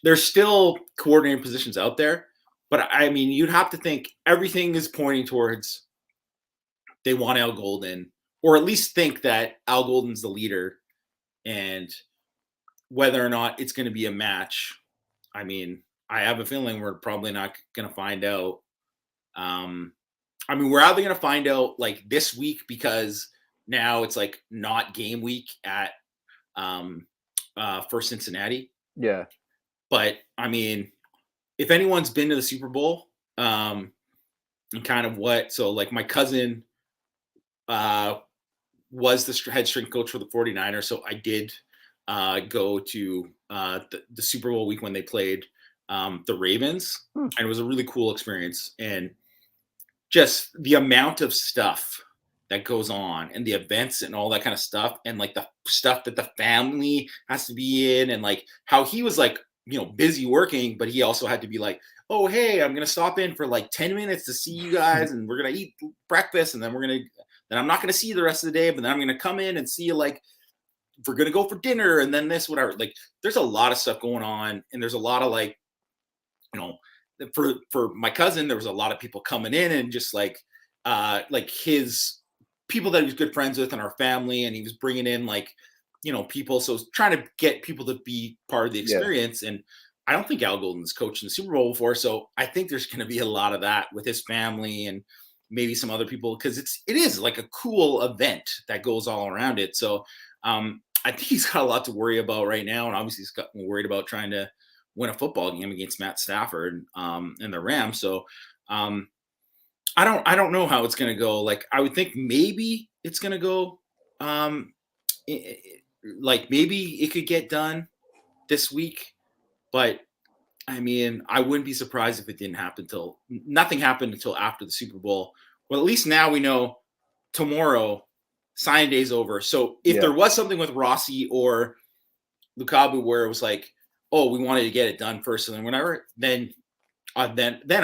there's still coordinating positions out there. But I mean, you'd have to think everything is pointing towards they want Al Golden, or at least think that Al Golden's the leader, and whether or not it's going to be a match. I mean, I have a feeling we're probably not going to find out. We're either going to find out like this week, because now it's like not game week at for Cincinnati. Yeah. But I mean, if anyone's been to the Super Bowl, and kind of so like my cousin was the head strength coach for the 49ers. So I did go to the Super Bowl week when they played the Ravens, and it was a really cool experience. And just the amount of stuff that goes on and the events and all that kind of stuff, and like the stuff that the family has to be in, and like how he was like, busy working, but he also had to be like, oh, hey, I'm going to stop in for like 10 minutes to see you guys, and we're going to eat breakfast, and then I'm not going to see you the rest of the day, but then I'm going to come in and see you, like, we're going to go for dinner, and then this, whatever. Like, there's a lot of stuff going on, and there's a lot of like, for my cousin, there was a lot of people coming in, and just like his people that he was good friends with and our family, and he was bringing in like, people. So trying to get people to be part of the experience. And I don't think Al Golden's coached in the Super Bowl before. So I think there's going to be a lot of that with his family and maybe some other people, because it is like a cool event that goes all around it. So I think he's got a lot to worry about right now. And obviously he's got worried about trying to win a football game against Matt Stafford and the Rams. So I don't know how it's going to go. Like, I would think maybe it's going to go like maybe it could get done this week, but I mean, I wouldn't be surprised if it didn't happen nothing happened until after the Super Bowl. Well, at least now we know tomorrow signing day's over. So if there was something with Rossi or Lukaku where it was like, oh, we wanted to get it done first and then whatever, then I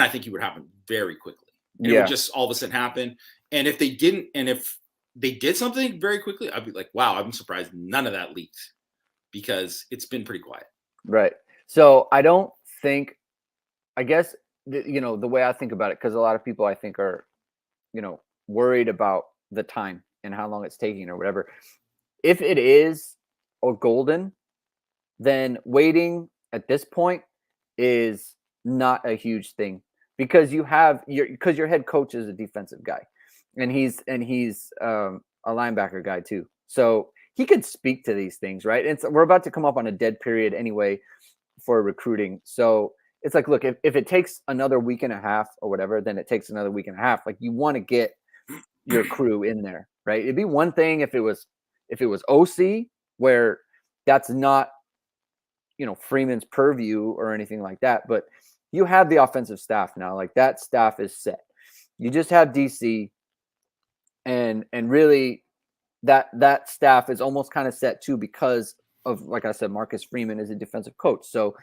think it would happen very quickly. And it would just all of a sudden happen. And if they didn't, and if they did something very quickly, I'd be like, wow, I'm surprised none of that leaked, because it's been pretty quiet. Right. So I don't think, I guess, the way I think about it, because a lot of people I think are, worried about the time and how long it's taking or whatever. If it is a Golden, then waiting at this point is not a huge thing, because your head coach is a defensive guy, and he's a linebacker guy too. So he could speak to these things, right? And so we're about to come up on a dead period anyway for recruiting. So it's like, look, if it takes another week and a half or whatever, then it takes another week and a half. Like, you want to get your crew in there, right? It'd be one thing if it was OC, where that's not, Freeman's purview or anything like that. But you have the offensive staff now. Like, that staff is set. You just have DC, and really that staff is almost kind of set too, because of, like I said, Marcus Freeman is a defensive coach. So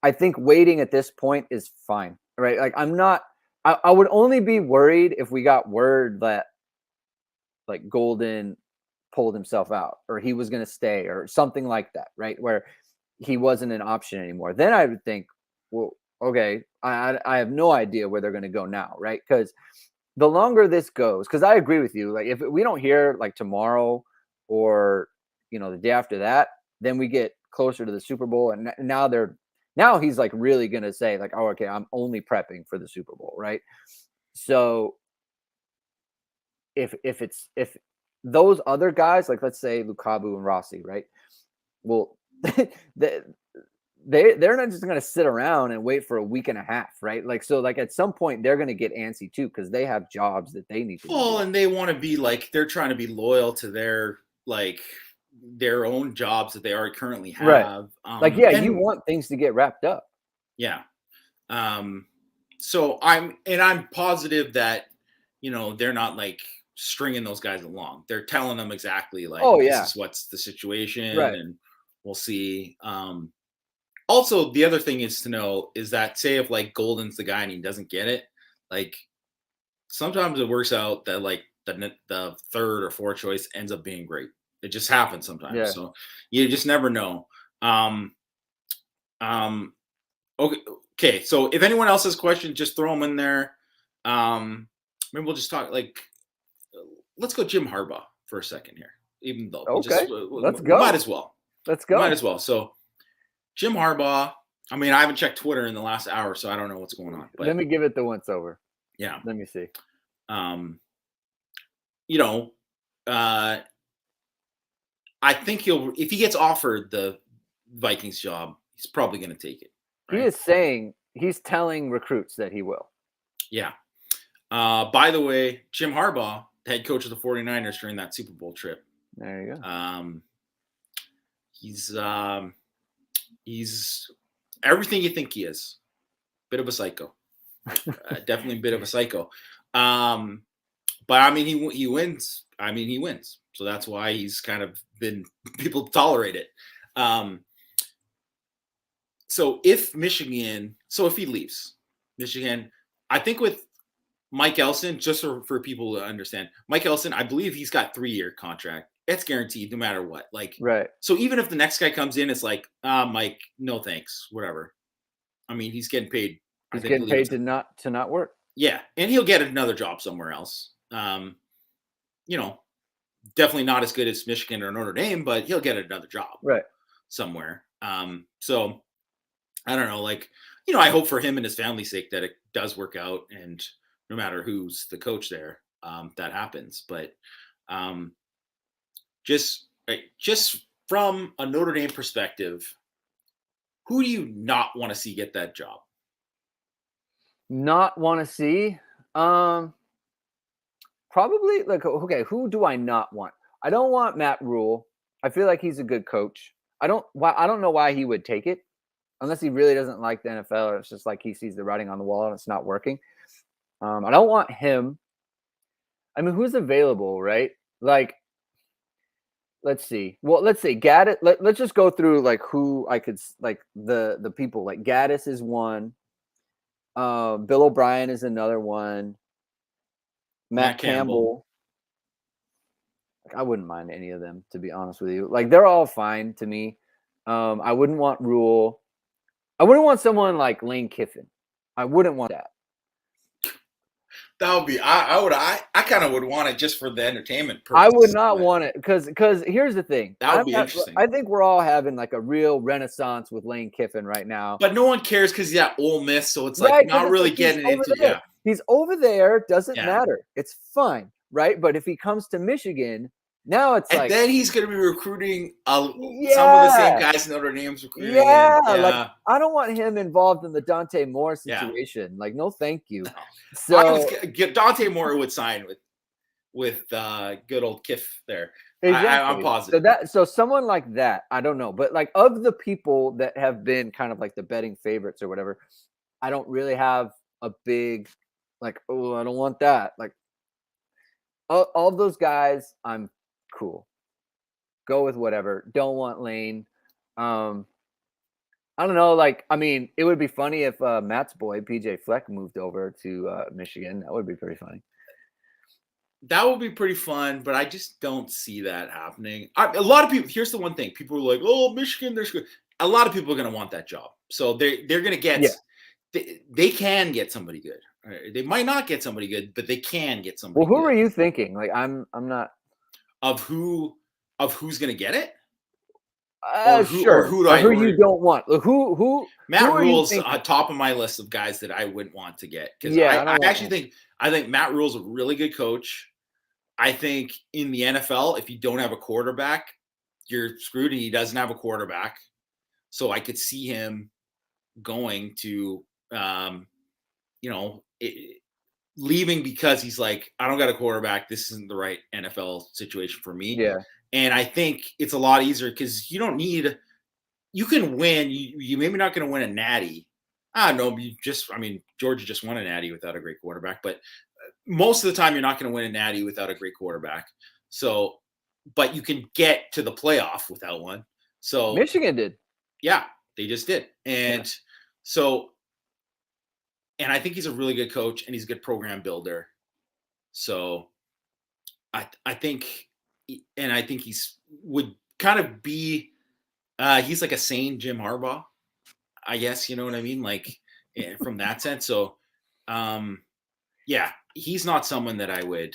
I think waiting at this point is fine, right? Like, I would only be worried if we got word that, like, Golden pulled himself out, or he was going to stay, or something like that, right? Where he wasn't an option anymore. Then I would think, well, okay, I have no idea where they're going to go now, right? Because the longer this goes, because I agree with you, like, if we don't hear, like, tomorrow or, the day after that, then we get closer to the Super Bowl, and now he's, like, really going to say, like, oh, okay, I'm only prepping for the Super Bowl, right? So if those other guys, like, let's say Lukabu and Rossi, right? Well, they're not just going to sit around and wait for a week and a half, right? Like, so, like, at some point they're going to get antsy too, because they have jobs that they need to do. And they want to be, like, they're trying to be loyal to their, like, their own jobs that they already currently have. Right. You want things to get wrapped up. Yeah. So I'm positive that, they're not, like, stringing those guys along. They're telling them exactly, like, this is what's the situation, right, and we'll see. Also, the other thing is to know is that, say if, like, Golden's the guy and he doesn't get it, like, sometimes it works out that, like, the third or fourth choice ends up being great. It just happens sometimes. Yeah. So you just never know. Okay. So if anyone else has questions, just throw them in there. Maybe we'll just talk, like, let's go Jim Harbaugh for a second here. Even though let's go. Might as well. Let's go. Might as well. So Jim Harbaugh, I mean, I haven't checked Twitter in the last hour, so I don't know what's going on. But let me give it the once over. Yeah. Let me see. I think if he gets offered the Vikings job, he's probably going to take it. Right? He's telling recruits that he will. Yeah. By the way, Jim Harbaugh, head coach of the 49ers during that Super Bowl trip. There you go. He's everything you think he is. Bit of a psycho. Definitely a bit of a psycho. But I mean, he wins. I mean, he wins. So that's why he's kind of been, people tolerate it. So if he leaves Michigan, I think with Mike Elston, just for people to understand, Mike Elston, I believe he's got 3-year contract. It's guaranteed no matter what. Like, right. So even if the next guy comes in, it's like, Mike, no thanks, whatever. I mean, he's getting paid. He's getting paid to not work. Yeah, and he'll get another job somewhere else. Definitely not as good as Michigan or Notre Dame, but he'll get another job somewhere. So I don't know, like, I hope for him and his family's sake that it does work out, and no matter who's the coach there, that happens. But just from a Notre Dame perspective, who do you not want to see get that job? Not want to see? Probably, like, okay, who do I not want? I don't want Matt Rule. I feel like he's a good coach. I don't know why he would take it, unless he really doesn't like the NFL, or it's just like he sees the writing on the wall and it's not working. I don't want him. I mean, who's available, right? Like, let's see. Well, let's say Gaddis. Let's just go through, like, who I could, like, the people. Like, Gaddis is one. Bill O'Brien is another one. Matt Campbell. Like, I wouldn't mind any of them, to be honest with you. Like, they're all fine to me. I wouldn't want Rule. I wouldn't want someone like Lane Kiffin. I wouldn't want that. That would be. I kind of would want it just for the entertainment purpose. I would not want it because here's the thing. That would be interesting. I think we're all having, like, a real renaissance with Lane Kiffin right now. But no one cares because he's at Ole Miss, so it's like not really getting into it. Yeah. He's over there. Doesn't matter. It's fine, right? But if he comes to Michigan, Now it's And like, then he's going to be recruiting some of the same yeah, guys Notre Dame's recruiting. yeah, And like I don't want him involved in the Dante Moore yeah. situation. Like, no, thank you. No. So get Dante Moore would sign with good old Kiff there. I'm exactly. positive. So someone like that, I don't know, but like of the people that have been kind of like the betting favorites or whatever, I don't really have a big like, oh, I don't want that. Like all those guys, I'm cool. Go with whatever. Don't want Lane. I don't know. Like, I mean, it would be funny if Matt's boy PJ Fleck moved over to Michigan. That would be pretty funny. That would be pretty fun, but I just don't see that happening. A lot of people. Here's the one thing: people are like, "Oh, Michigan, they're good." A lot of people are going to want that job, so they're going to get. Yeah. They can get somebody good. Right? They might not get somebody good, but they can get somebody. Well, who good. are you thinking? Like, I'm not of who's going to get it. Sure. Or who you don't want? Who? Matt who Rule's top of my list of guys that I wouldn't want to get because I actually think Matt Rule's a really good coach. I think in the NFL, if you don't have a quarterback, you're screwed, and he doesn't have a quarterback. So I could see him going to, leaving because he's like, I don't got a quarterback. This isn't the right NFL situation for me. Yeah. And I think it's a lot easier because you don't need. You can win. You maybe not going to win a natty. I don't know. Georgia just won a natty without a great quarterback, but most of the time you're not going to win a natty without a great quarterback. So, but you can get to the playoff without one. So Michigan did. Yeah, they just did. And so, and I think he's a really good coach and he's a good program builder. So I think he's would kind of be, he's like a sane Jim Harbaugh, I guess, you know what I mean? Like from that sense. So, yeah, he's not someone that I would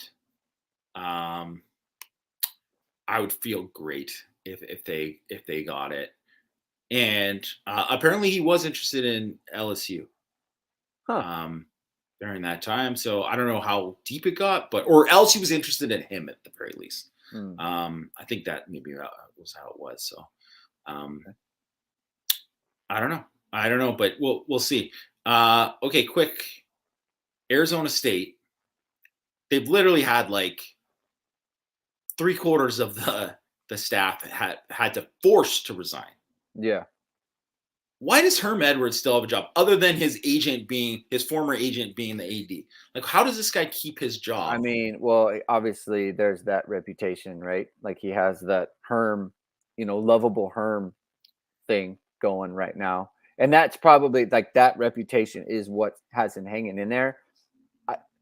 feel great if they got it. And apparently he was interested in LSU during that time. So I don't know how deep it got, or else he was interested in him at the very least. I think that maybe that was how it was. So I don't know, but we'll see. Okay, quick. Arizona State. They've literally had like 3/4 of the staff had to force to resign. Yeah. Why does Herm Edwards still have a job other than his former agent being the AD? Like, how does this guy keep his job? I mean, well, obviously there's that reputation, right? Like he has that Herm, lovable Herm thing going right now. And that's probably like that reputation is what has him hanging in there.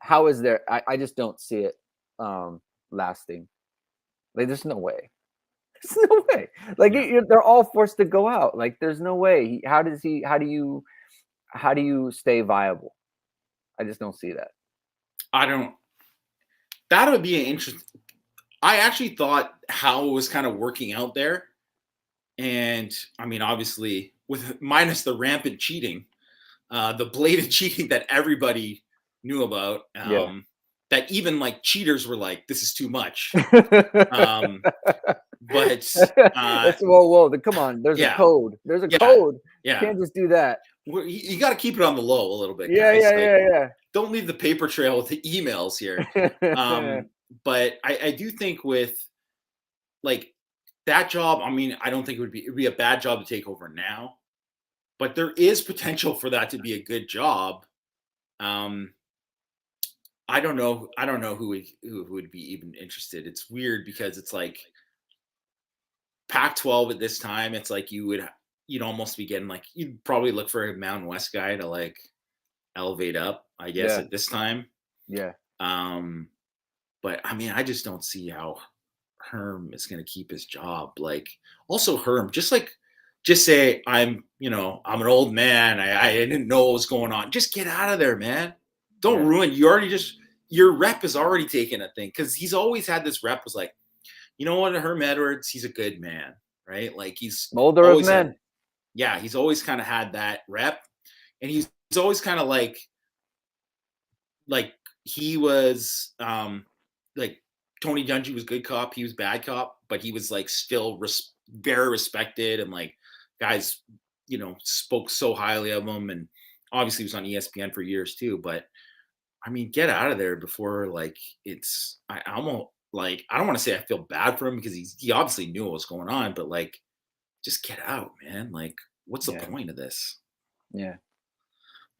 How is there? I just don't see it lasting. Like, there's no way. There's no way. Like they're all forced to go out. Like there's no way. How do you stay viable? I just don't see that. That would be an interesting. I actually thought how it was kind of working out there. And I mean, obviously with minus the rampant cheating, the blatant cheating that everybody knew about, that even like cheaters were like, this is too much. But whoa, come on. There's a code. There's a code. Yeah. You can't just do that. You got to keep it on the low a little bit. Yeah, guys. yeah. Don't leave the paper trail with the emails here. But I do think with like that job, I mean, I don't think it'd be a bad job to take over now, but there is potential for that to be a good job. I don't know who would be even interested. It's weird because it's like Pac-12 at this time. It's like you'd almost be getting like, you'd probably look for a Mountain West guy to like elevate up, I guess, at this time. Yeah. But I mean, I just don't see how Herm is going to keep his job. Like, also Herm, just say I'm an old man. I didn't know what was going on. Just get out of there, man. Don't ruin. Your rep is already taken a thing because he's always had this rep was like, you know what, Herm Edwards, he's a good man, right? Like he's older of men. He's always kind of had that rep, and he's always kind of like he was like Tony Dungy was good cop, he was bad cop, but he was like still very respected, and like guys, spoke so highly of him, and obviously he was on ESPN for years too. But I mean, get out of there before like I almost like I don't want to say I feel bad for him because he obviously knew what was going on, but like just get out, man. Like, what's the Yeah. point of this? Yeah.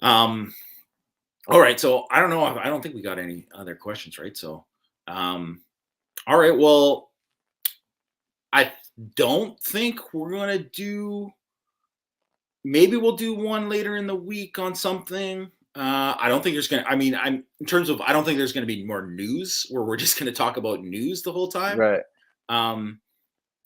All right. So I don't know. I don't think we got any other questions, right? So, all right. Well, I don't think we're gonna do. Maybe we'll do one later in the week on something. I don't think there's gonna. I mean, I'm in terms of. I don't think there's gonna be more news where we're just gonna talk about news the whole time. Right.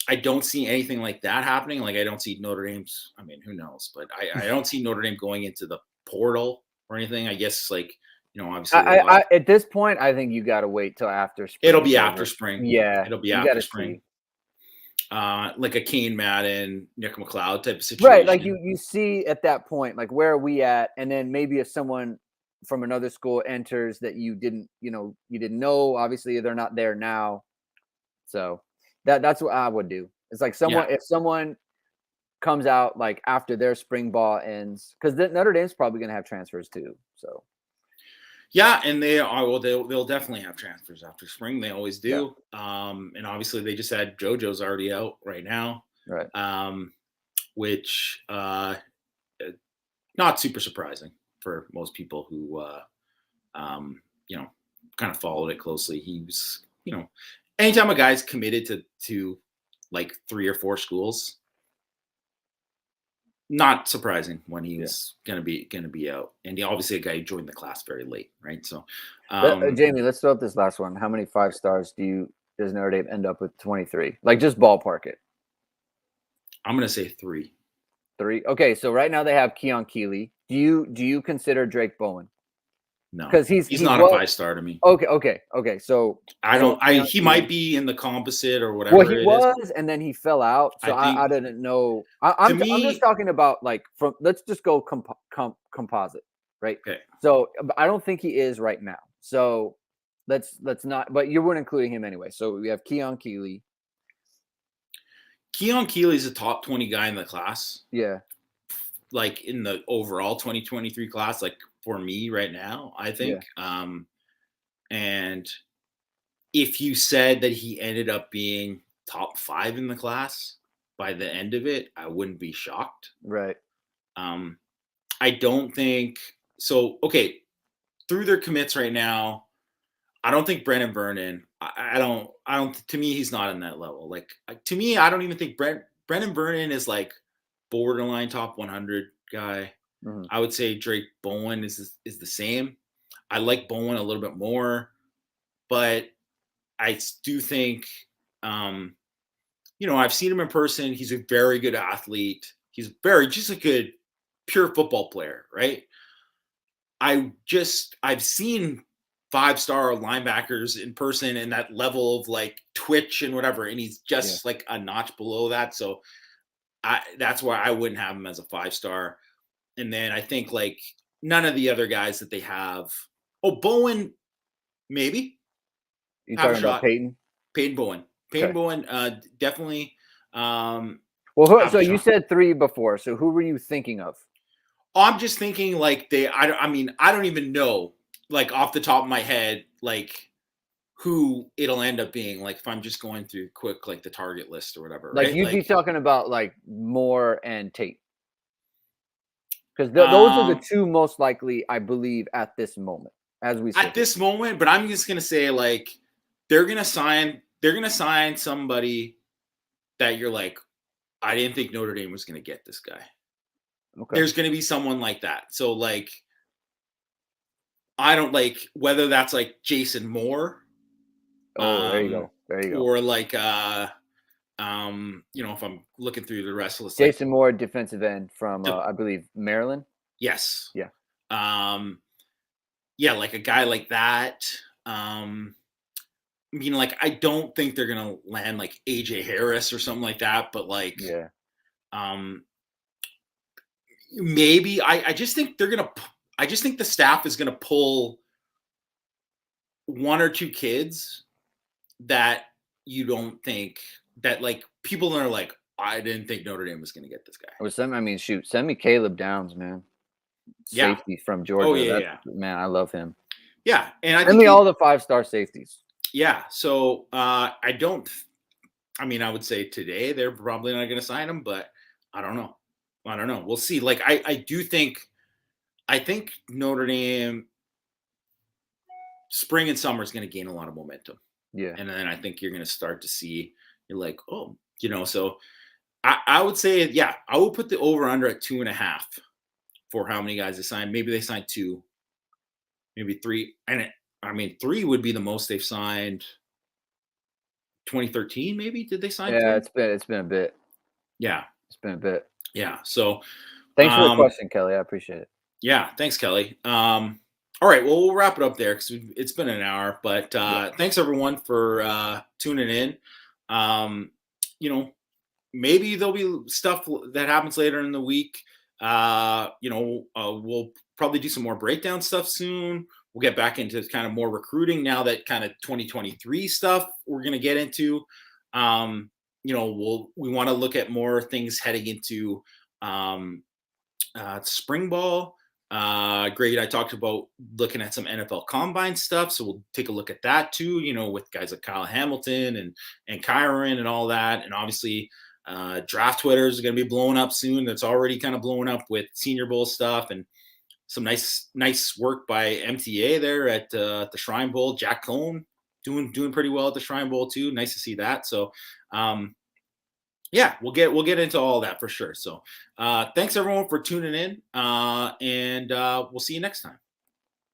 I don't see anything like that happening. Like I don't see Notre Dame's. I mean, who knows? But I don't see Notre Dame going into the portal or anything. I guess like obviously I at this point, I think you got to wait till after spring. it'll be after spring. Yeah, It'll be you after gotta spring. see. Like a Kane Madden, Nick McLeod type of situation. Right, like you see at that point, like where are we at, and then maybe if someone from another school enters that you didn't know, obviously they're not there now, so that's what I would do. It's like if someone comes out like after their spring ball ends, because Notre Dame's probably going to have transfers too. So yeah, and they are. Well, they'll definitely have transfers after spring. They always do. Yeah. And obviously they just had JoJo's already out right now. Right. Which not super surprising for most people who kind of followed it closely. He was anytime a guy's committed to like 3 or 4 schools, not surprising when he was gonna be out. And he obviously a guy who joined the class very late, right? So Jamie, let's throw up this last one. How many 5 stars does Notre Dame end up with? 23? Like just ballpark it. I'm gonna say 3. 3. Okay, so right now they have Keon Keeley. Do you consider Drake Bowen? No, because he's not a 5-star to me. Okay. So he might be in the composite or whatever. Well, he was, and then he fell out. So I didn't know. I'm just talking about like let's just go composite, right? Okay. So I don't think he is right now. So let's not. But you weren't including him anyway. So we have Keon Keeley. Keon Keeley's a top 20 guy in the class. Yeah. Like in the overall 2023 class, like for me right now, I think. Yeah. And if you said that he ended up being top 5 in the class by the end of it, I wouldn't be shocked. Right. I don't think so. Okay. Through their commits right now, I don't think Brennan Vernon, I don't, to me, he's not in that level. Like to me, I don't even think Brennan Vernon is like borderline top 100 guy. Mm-hmm. I would say Drake Bowen is the same. I like Bowen a little bit more, but I do think, I've seen him in person. He's a very good athlete. He's just a good pure football player, right? I've seen 5-star linebackers in person and that level of like twitch and whatever, and he's just like a notch below that. So that's why I wouldn't have him as a 5-star. And then I think like none of the other guys that they have. Oh, Bowen, maybe. You talking about Peyton? Peyton Bowen. Bowen, definitely. Well, so you said 3 before. So who were you thinking of? I'm just thinking like I don't even know like off the top of my head like who it'll end up being, like if I'm just going through quick like the target list or whatever. Like right? You'd be talking about like Moore and Tate. Because those are the 2 most likely, I believe, at this moment, as we at this moment. But I'm just gonna say like they're gonna sign somebody that you're like, I didn't think Notre Dame was gonna get this guy. Okay. There's gonna be someone like that. So like, I don't like whether that's like Jason Moore. Oh, there you go. Or like if I'm looking through the rest of the Jason Moore, defensive end from I believe Maryland. Yes. Yeah. Like a guy like that. Like I don't think they're gonna land like AJ Harris or something like that, but like maybe I just think I just think the staff is gonna pull 1 or 2 kids that you don't think that like people are like, I didn't think Notre Dame was going to get this guy. Or send me Caleb Downs, man. Yeah. Safety from Oh Georgia. yeah, That's yeah, man, I love him. yeah. And I Send think me all the 5-star safeties. yeah. So I don't. I mean, I would say today they're probably not going to sign him, but I don't know. I don't know. We'll see. Like I do think. I think Notre Dame spring and summer is going to gain a lot of momentum. Yeah. And then I think you're going to start to see, you're like, oh, so I would say, yeah, I will put the over under at 2.5 for how many guys they signed. Maybe they signed 2, maybe 3. And I mean, 3 would be the most they've signed. 2013, maybe did they sign 3? Yeah, it's been a bit. Yeah. It's been a bit. Yeah. So thanks for the question, Kelly. I appreciate it. Yeah. Thanks, Kelly. All right. Well, we'll wrap it up there because it's been an hour. But thanks everyone for tuning in. Maybe there'll be stuff that happens later in the week. We'll probably do some more breakdown stuff soon. We'll get back into kind of more recruiting now that kind of 2023 stuff we're going to get into. We want to look at more things heading into spring ball. Great. I talked about looking at some NFL combine stuff. So we'll take a look at that too, with guys like Kyle Hamilton and Kyron and all that. And obviously draft Twitter is going to be blowing up soon. That's already kind of blowing up with Senior Bowl stuff and some nice work by MTA there at the Shrine Bowl. Jack Cohn doing pretty well at the Shrine Bowl too. Nice to see that. So, we'll get into all that for sure. So thanks everyone for tuning in and we'll see you next time.